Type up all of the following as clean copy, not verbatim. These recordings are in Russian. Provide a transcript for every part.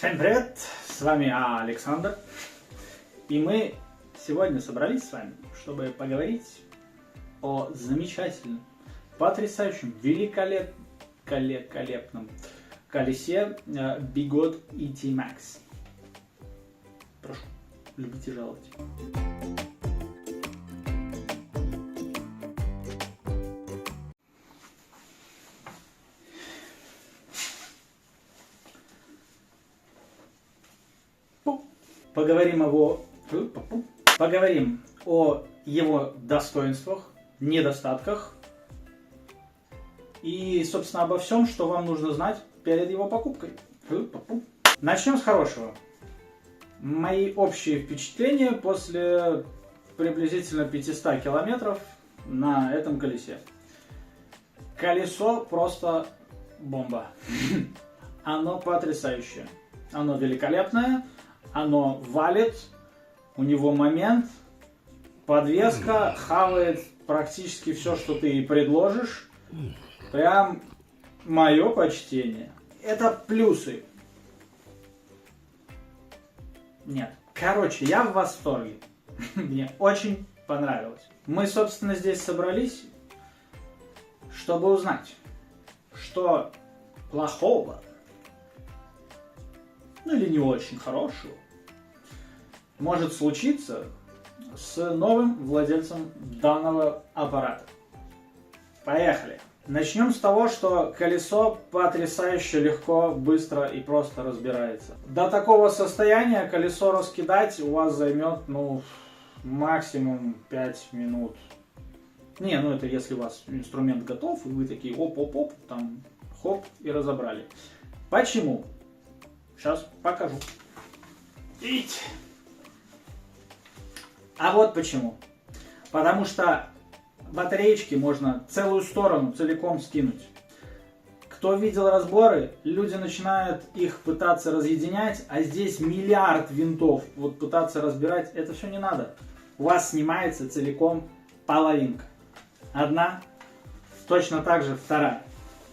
Всем привет! С вами Александр. И мы сегодня собрались с вами, чтобы поговорить о замечательном, потрясающем, великолепном колесе Bigot ET Max. Прошу, любите жаловать. Поговорим о его достоинствах, недостатках и, собственно, обо всем, что вам нужно знать перед его покупкой. Начнем с хорошего. Мои общие впечатления после приблизительно 500 километров на этом колесе. Колесо просто бомба. Оно потрясающее. Оно великолепное. Оно валит. У него момент. Подвеска хавает практически все, что ты ей предложишь. Прям мое почтение. Это плюсы. Нет. Короче, я в восторге. Мне очень понравилось. Мы, собственно, здесь собрались, чтобы узнать, что плохого, ну или не очень хорошего, может случиться с новым владельцем данного аппарата. Поехали! Начнем с того, что колесо потрясающе легко, быстро и просто разбирается. До такого состояния колесо раскидать у вас займет, максимум 5 минут. Это если у вас инструмент готов, и вы такие оп-оп-оп, там хоп и разобрали. Почему? Сейчас покажу. Ить. А вот почему. Потому что батареечки можно целую сторону целиком скинуть. Кто видел разборы, люди начинают их пытаться разъединять, а здесь миллиард винтов. Вот пытаться разбирать, это все не надо. У вас снимается целиком половинка. Одна, точно так же вторая.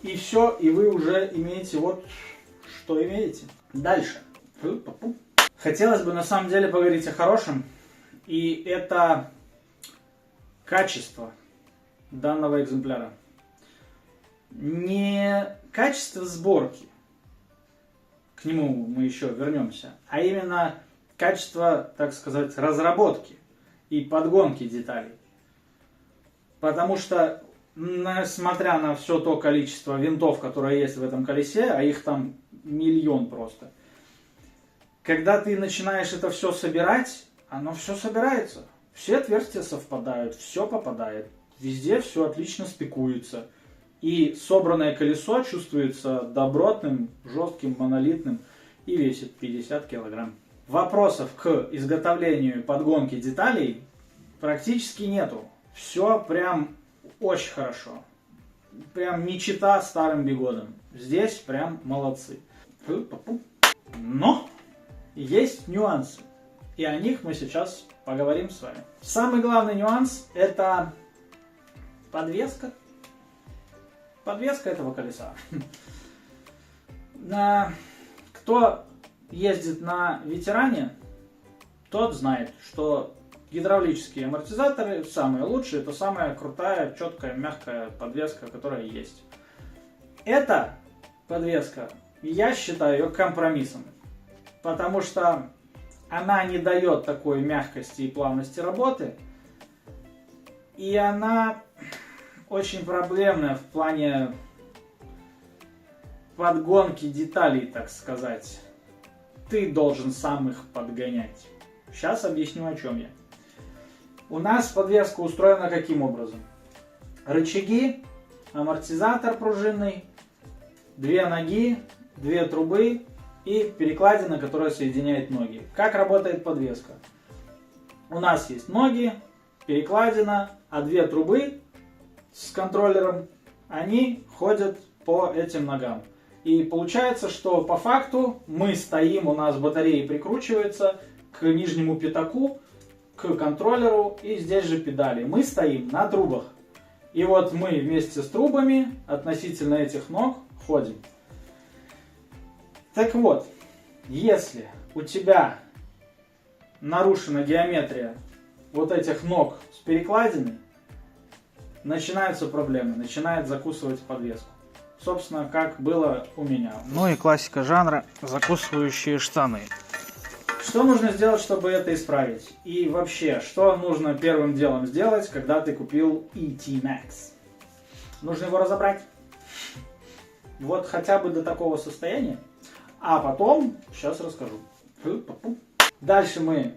И все, и вы уже имеете вот что имеете. Дальше. Хотелось бы на самом деле поговорить о хорошем. И это качество данного экземпляра. Не качество сборки, к нему мы еще вернемся, а именно качество, так сказать, разработки и подгонки деталей. Потому что, несмотря на все то количество винтов, которое есть в этом колесе, а их там миллион просто, когда ты начинаешь это все собирать, оно все собирается. Все отверстия совпадают, все попадает. Везде все отлично стыкуется. И собранное колесо чувствуется добротным, жестким, монолитным и весит 50 килограмм. Вопросов к изготовлению и подгонке деталей практически нету. Все прям очень хорошо. Прям не чита старым бигодам. Здесь прям молодцы. Но есть нюансы. И о них мы сейчас поговорим с вами. Самый главный нюанс — это подвеска. Подвеска этого колеса. Кто ездит на ветеране, тот знает, что гидравлические амортизаторы самые лучшие. Это самая крутая, четкая, мягкая подвеска, которая есть. Эта подвеска, я считаю ее компромиссом. Потому что она не дает такой мягкости и плавности работы. И она очень проблемная в плане подгонки деталей, так сказать. Ты должен сам их подгонять. Сейчас объясню, о чем я. У нас подвеска устроена каким образом? Рычаги, амортизатор пружинный, 2 ноги, 2 трубы и перекладина, которая соединяет ноги. Как работает подвеска? У нас есть ноги, перекладина, а 2 трубы с контроллером, они ходят по этим ногам. И получается, что по факту мы стоим, у нас батареи прикручиваются к нижнему пятаку, к контроллеру, и здесь же педали. Мы стоим на трубах. И вот мы вместе с трубами относительно этих ног ходим. Так вот, Если у тебя нарушена геометрия вот этих ног с перекладиной, начинаются проблемы, начинает закусывать подвеску. Собственно, как было у меня. Ну и классика жанра — закусывающие штаны. Что нужно сделать, чтобы это исправить? И вообще, что нужно первым делом сделать, когда ты купил ET Max? Нужно его разобрать. Вот хотя бы до такого состояния. А потом, сейчас расскажу. Дальше мы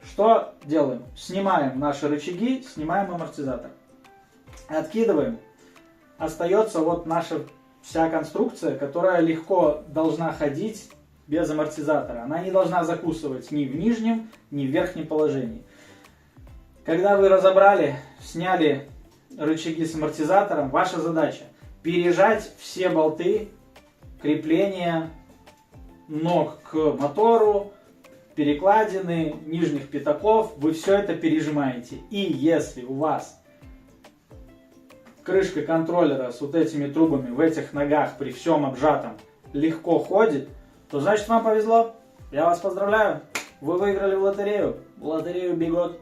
что делаем? Снимаем наши рычаги, снимаем амортизатор. Откидываем. Остается вот наша вся конструкция, которая легко должна ходить без амортизатора. Она не должна закусывать ни в нижнем, ни в верхнем положении. Когда вы разобрали, сняли рычаги с амортизатором, ваша задача пережать все болты крепления ног к мотору, перекладины, нижних пятаков. Вы все это пережимаете. И если у вас крышка контроллера с вот этими трубами в этих ногах при всем обжатом легко ходит, то значит вам повезло. Я вас поздравляю. Вы выиграли в лотерею. В лотерею бегот.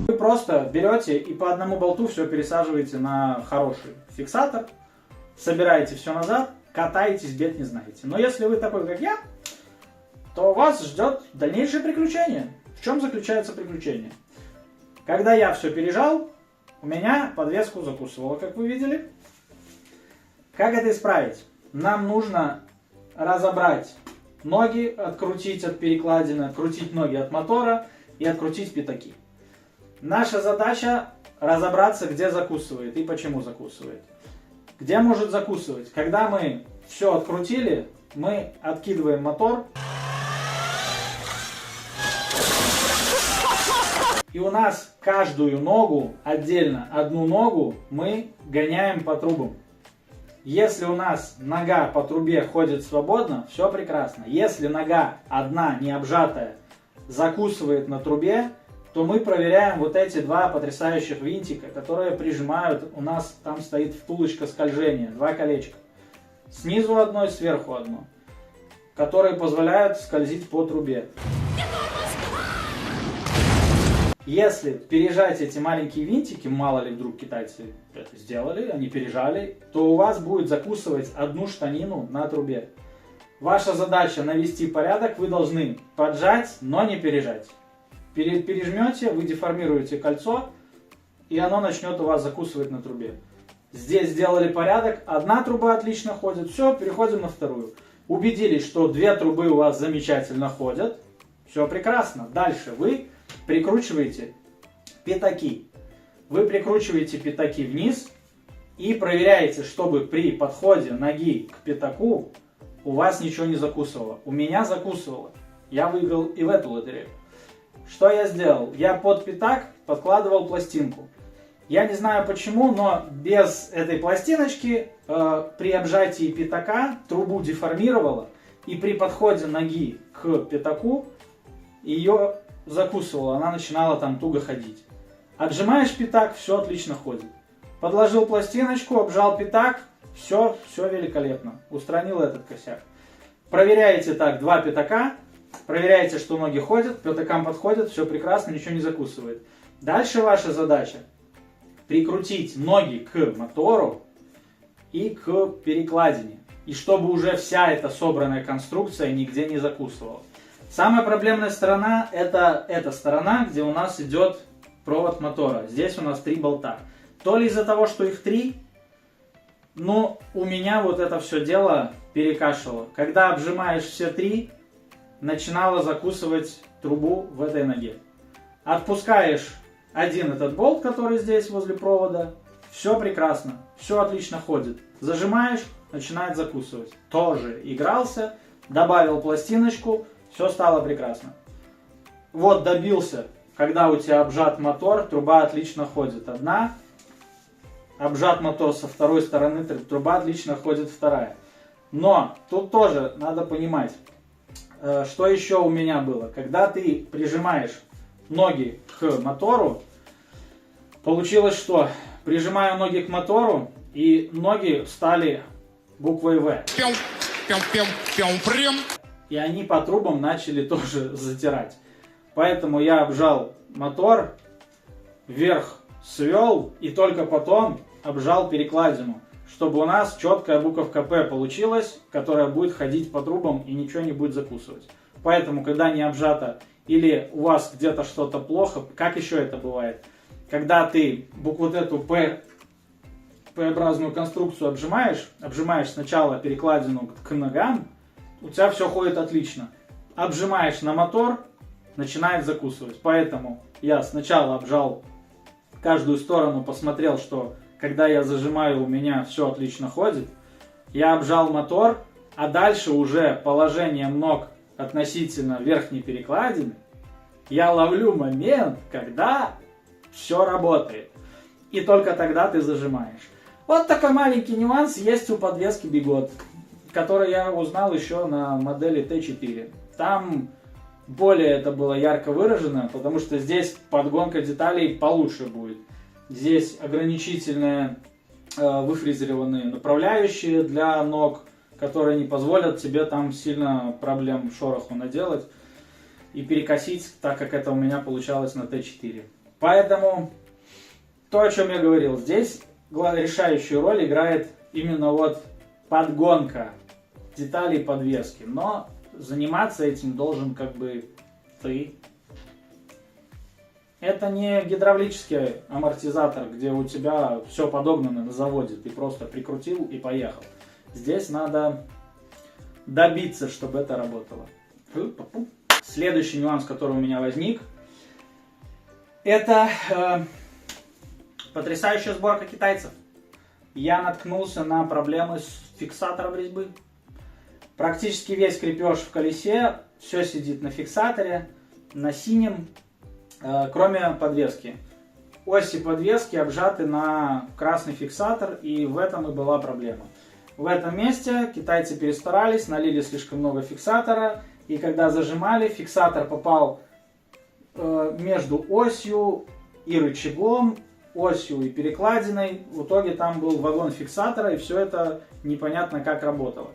Вы просто берете и по одному болту все пересаживаете на хороший фиксатор, собираете все назад, катаетесь, бед не знаете. Но если вы такой, как я, то вас ждет дальнейшее приключение. В чем заключается приключение? Когда я все пережал, у меня подвеску закусывало, как вы видели. Как это исправить? Нам нужно разобрать ноги, открутить от перекладины, открутить ноги от мотора и открутить пятаки. Наша задача разобраться, где закусывает и почему закусывает. Где может закусывать? Когда мы все открутили, мы откидываем мотор. И у нас каждую ногу, отдельно одну ногу, мы гоняем по трубам. Если у нас нога по трубе ходит свободно, все прекрасно. Если нога одна, не обжатая, закусывает на трубе, то мы проверяем вот эти два потрясающих винтика, которые прижимают, у нас там стоит втулочка скольжения, два колечка. Снизу одно и сверху одно, которые позволяют скользить по трубе. Если пережать эти маленькие винтики, мало ли вдруг китайцы это сделали, они пережали, то у вас будет закусывать одну штанину на трубе. Ваша задача навести порядок, вы должны поджать, но не пережать. Пережмете, вы деформируете кольцо, и оно начнет у вас закусывать на трубе. Здесь сделали порядок, одна труба отлично ходит, все, переходим на вторую. Убедились, что две трубы у вас замечательно ходят, все прекрасно. Дальше вы прикручиваете пятаки. Вы прикручиваете пятаки вниз и проверяете, чтобы при подходе ноги к пятаку у вас ничего не закусывало. У меня закусывало. Я выиграл и в эту лотерею. Что я сделал? Я под пятак подкладывал пластинку. Я не знаю почему, но без этой пластиночки при обжатии пятака трубу деформировало, и при подходе ноги к пятаку ее закусывала, она начинала там туго ходить. Отжимаешь пятак, все отлично ходит. Подложил пластиночку, обжал пятак, все великолепно. Устранил этот косяк. Проверяете так два пятака, проверяете, что ноги ходят, пятакам подходят, все прекрасно, ничего не закусывает. Дальше ваша задача прикрутить ноги к мотору и к перекладине. И чтобы уже вся эта собранная конструкция нигде не закусывала. Самая проблемная сторона — это эта сторона, где у нас идет провод мотора. Здесь у нас 3 болта. То ли из-за того, что их 3, но у меня вот это все дело перекашивало. Когда обжимаешь все 3, начинало закусывать трубу в этой ноге. Отпускаешь один этот болт, который здесь возле провода, все прекрасно, все отлично ходит. Зажимаешь, начинает закусывать. Тоже игрался, добавил пластиночку, все стало прекрасно. Вот добился, когда у тебя обжат мотор, труба отлично ходит. Одна, обжат мотор со второй стороны, труба отлично ходит вторая. Но тут тоже надо понимать, что еще у меня было. Когда ты прижимаешь ноги к мотору, получилось что? Прижимаю ноги к мотору, и ноги стали буквой В. и они по трубам начали тоже затирать. Поэтому я обжал мотор, вверх свел и только потом обжал перекладину, чтобы у нас четкая буковка П получилась, которая будет ходить по трубам и ничего не будет закусывать. Поэтому, когда не обжато или у вас где-то что-то плохо, как еще это бывает? Когда ты вот эту П-образную конструкцию обжимаешь сначала перекладину к ногам, у тебя все ходит отлично. Обжимаешь на мотор, начинает закусывать. Поэтому я сначала обжал каждую сторону, посмотрел, что когда я зажимаю, у меня все отлично ходит. Я обжал мотор, а дальше уже положением ног относительно верхней перекладины я ловлю момент, когда все работает. И только тогда ты зажимаешь. Вот такой маленький нюанс есть у подвески Bigot, который я узнал еще на модели T4. Там более это было ярко выражено, потому что здесь подгонка деталей получше будет. Здесь ограничительные выфрезерованные направляющие для ног, которые не позволят тебе там сильно проблем шороху наделать и перекосить, так как это у меня получалось на Т4. Поэтому то, о чем я говорил, здесь решающую роль играет именно вот подгонка деталей подвески. Но заниматься этим должен как бы ты. Это не гидравлический амортизатор, где у тебя все подогнано на заводе, ты просто прикрутил и поехал. Здесь надо добиться, чтобы это работало. Следующий нюанс, который у меня возник, это потрясающая сборка китайцев. Я наткнулся на проблемы с фиксатором резьбы. Практически весь крепеж в колесе, все сидит на фиксаторе, на синем, кроме подвески. Оси подвески обжаты на красный фиксатор, и в этом и была проблема. В этом месте китайцы перестарались, налили слишком много фиксатора, и когда зажимали, фиксатор попал между осью и рычагом, осью и перекладиной. В итоге там был вагон фиксатора, и все это непонятно как работало.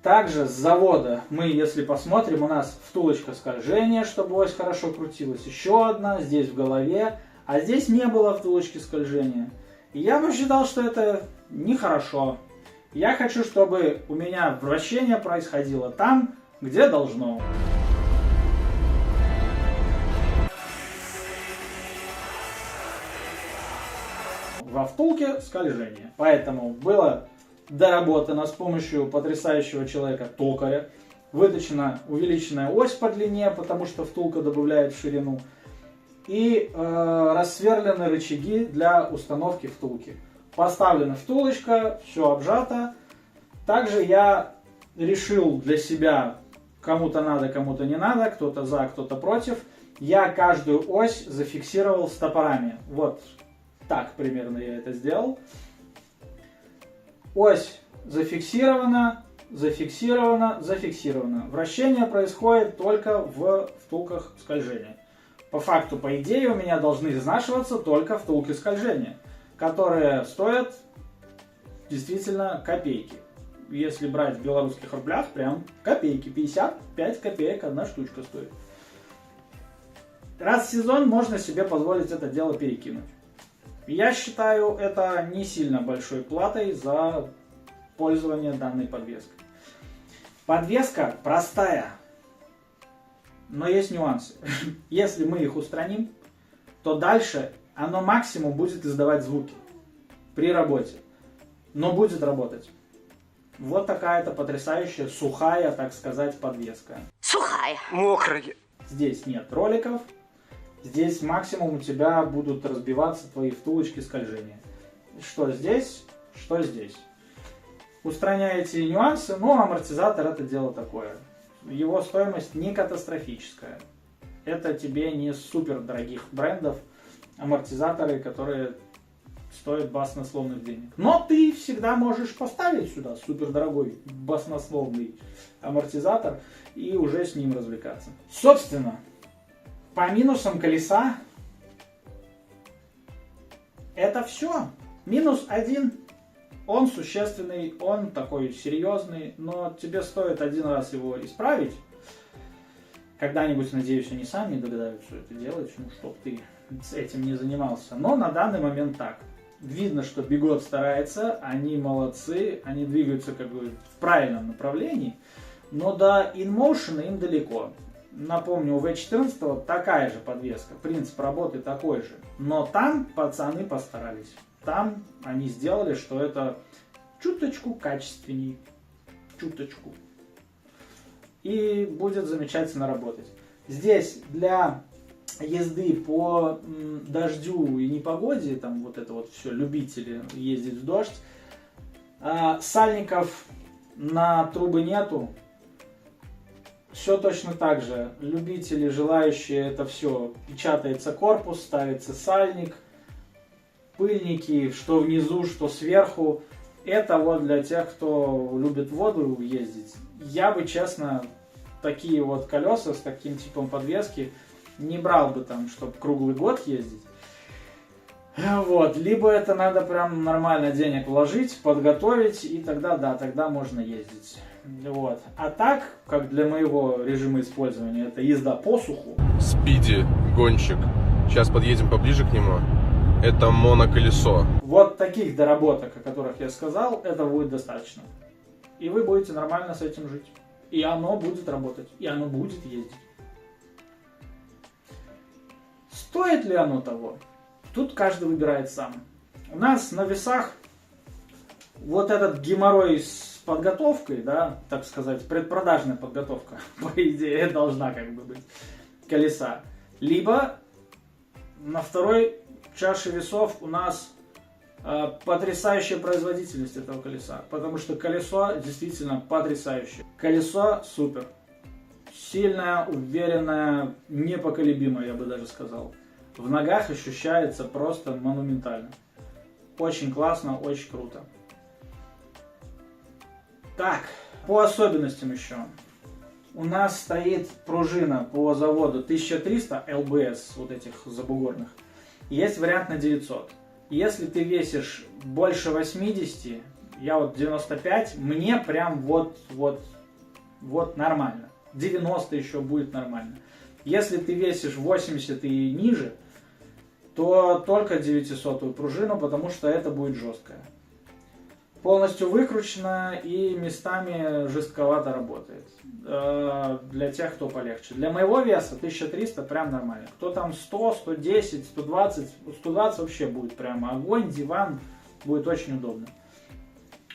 Также с завода мы, если посмотрим, у нас втулочка скольжения, чтобы ось хорошо крутилась. Еще одна здесь в голове, а здесь не было втулочки скольжения. И я посчитал, что это нехорошо. Я хочу, чтобы у меня вращение происходило там, где должно. Во втулке скольжение. Поэтому было доработано с помощью потрясающего человека токаря. Выточена увеличенная ось по длине, потому что втулка добавляет в ширину. И рассверлены рычаги для установки втулки. Поставлена втулочка, все обжато. Также я решил для себя, кому-то надо, кому-то не надо, кто-то за, кто-то против. Я каждую ось зафиксировал стопорами. Вот так примерно я это сделал. Ось зафиксирована, зафиксирована, зафиксирована. Вращение происходит только в втулках скольжения. По факту, по идее, у меня должны изнашиваться только втулки скольжения, которые стоят действительно копейки. Если брать в белорусских рублях, прям копейки. 55 копеек одна штучка стоит. Раз в сезон можно себе позволить это дело перекинуть. Я считаю это не сильно большой платой за пользование данной подвеской. Подвеска простая, но есть нюансы. Если мы их устраним, то дальше оно максимум будет издавать звуки при работе, но будет работать. Вот такая-то потрясающая, сухая, так сказать, подвеска. Сухая. Мокрая. Здесь нет роликов. Здесь максимум у тебя будут разбиваться твои втулочки скольжения. Что здесь, что здесь. Устраняя эти нюансы, но амортизатор это дело такое. Его стоимость не катастрофическая. Это тебе не супер дорогих брендов амортизаторы, которые стоят баснословных денег. Но ты всегда можешь поставить сюда супер дорогой баснословный амортизатор и уже с ним развлекаться. Собственно, по минусам колеса это все. Минус один. Он существенный, он такой серьезный, но тебе стоит один раз его исправить. Когда-нибудь, надеюсь, они сами догадаются это делать, ну, чтоб ты с этим не занимался. Но на данный момент так. Видно, что Bigot старается, они молодцы, они двигаются как бы в правильном направлении, но до InMotion им далеко. Напомню, у V14 такая же подвеска, принцип работы такой же, но там пацаны постарались. Там они сделали, что это чуточку качественней, чуточку. И будет замечательно работать. Здесь для езды по дождю и непогоде, там вот это вот все, любители ездить в дождь, сальников на трубы нету. Все точно так же. Любители, желающие это все, печатается корпус, ставится сальник, пыльники, что внизу, что сверху. Это вот для тех, кто любит воду ездить. Я бы, честно, такие вот колеса с таким типом подвески не брал бы там, чтобы круглый год ездить. Вот. Либо это надо прям нормально денег вложить, подготовить, и тогда, да, тогда можно ездить. Вот. А так, как для моего режима использования, это езда по суху. Спиди, гонщик. Сейчас подъедем поближе к нему. Это моноколесо. Вот таких доработок, о которых я сказал, этого будет достаточно. И вы будете нормально с этим жить. И оно будет работать, и оно будет ездить. Стоит ли оно того? Тут каждый выбирает сам. У нас на весах вот этот геморрой с подготовкой, да, так сказать, предпродажная подготовка, по идее, должна как бы быть, колеса. Либо на второй чаше весов у нас потрясающая производительность этого колеса, потому что колесо действительно потрясающее. Колесо супер. Сильное, уверенное, непоколебимое, я бы даже сказал. В ногах ощущается просто монументально. Очень классно, очень круто. Так, по особенностям еще. У нас стоит пружина по заводу 1300 LBS, вот этих забугорных. Есть вариант на 900. Если ты весишь больше 80, я вот 95, мне прям вот нормально. 90 еще будет нормально. Если ты весишь 80 и ниже, то только 900-ую пружину, потому что это будет жесткая. Полностью выкручена и местами жестковато работает. Для тех, кто полегче. Для моего веса 1300 прям нормально. Кто там 100, 110, 120, 120 вообще будет прям огонь, диван, будет очень удобно.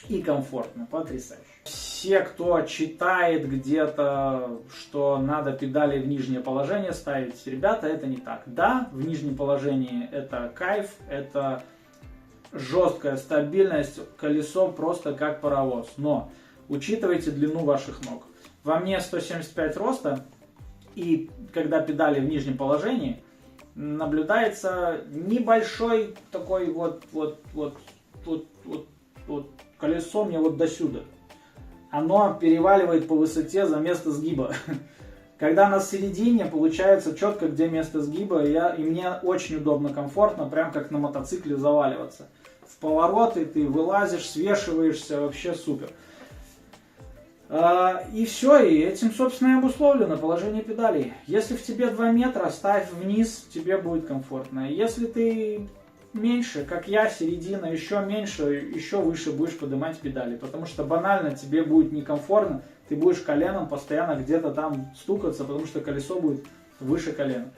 И комфортно, потрясающе. Все, кто читает где-то, что надо педали в нижнее положение ставить, ребята, это не так. Да, в нижнем положении это кайф, это жесткая стабильность, колесо просто как паровоз. Но учитывайте длину ваших ног. Во мне 175 роста, и когда педали в нижнем положении, наблюдается небольшой такой вот колесо мне вот до сюда. Оно переваливает по высоте за место сгиба. Когда на середине, получается четко, где место сгиба, и мне очень удобно, комфортно, прям как на мотоцикле заваливаться. В повороты ты вылазишь, свешиваешься, вообще супер. И все, и этим, собственно, и обусловлено положение педалей. Если в тебе 2 метра, ставь вниз, тебе будет комфортно. Если ты меньше, как я, середина, еще меньше, еще выше будешь поднимать педали, потому что банально тебе будет некомфортно, ты будешь коленом постоянно где-то там стукаться, потому что колесо будет выше колена.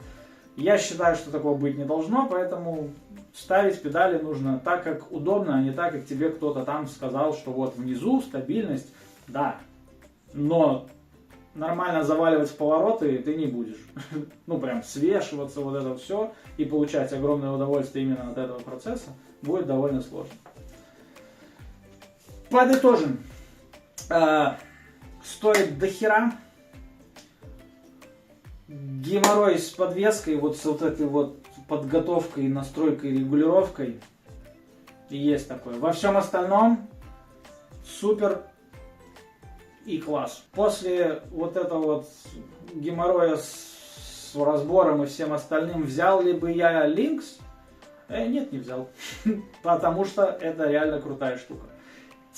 Я считаю, что такого быть не должно, поэтому ставить педали нужно так, как удобно, а не так, как тебе кто-то там сказал, что вот внизу стабильность, да, но нормально заваливать в повороты ты не будешь. Ну, прям свешиваться, вот это все, и получать огромное удовольствие именно от этого процесса будет довольно сложно. Подытожим. Стоит дохера. Геморрой с подвеской, вот с вот этой вот подготовкой, настройкой, регулировкой. И есть такое. Во всем остальном супер и класс. После вот этого вот геморроя с разбором и всем остальным, взял ли бы я Lynx? Нет, не взял. Потому что это реально крутая штука.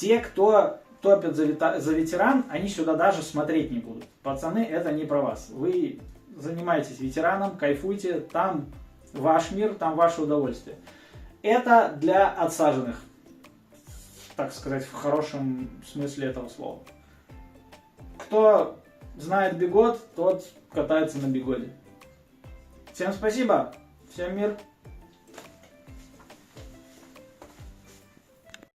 Те, кто топят за ветеран, они сюда даже смотреть не будут. Пацаны, это не про вас. Вы занимаетесь ветераном, кайфуйте, там ваш мир, там ваше удовольствие. Это для отсаженных, так сказать, в хорошем смысле этого слова. Кто знает бигод, тот катается на бигоде. Всем спасибо, всем мир.